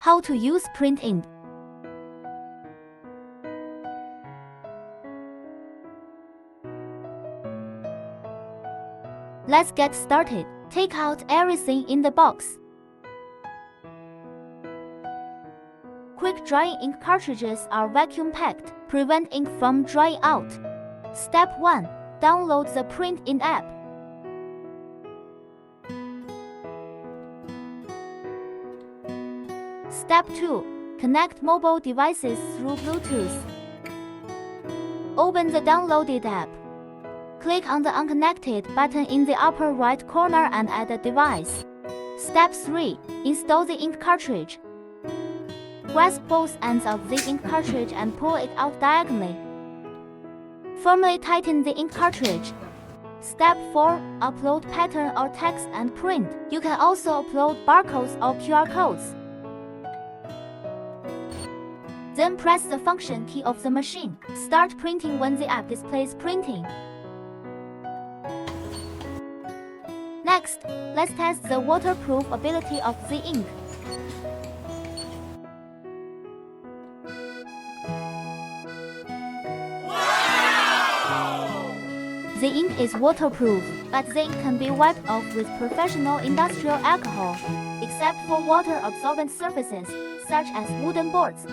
How to use PrintInd. Let's get started. Take out everything in the box. Quick drying ink cartridges are vacuum packed, prevent ink from drying out. Step 1. Download the PrintInd app. Step 2. Connect mobile devices through Bluetooth. Open the downloaded app. Click on the Unconnected button in the upper right corner and add a device. Step 3. Install the ink cartridge. Grasp both ends of the ink cartridge and pull it out diagonally. Firmly tighten the ink cartridge. Step 4. Upload pattern or text and print. You can also upload barcodes or QR codes. Then press the function key of the machine. Start printing when the app displays printing. Next, let's test the waterproof ability of the ink. Wow! The ink is waterproof, but the ink can be wiped off with professional industrial alcohol, except for water-absorbent surfaces, such as wooden boards.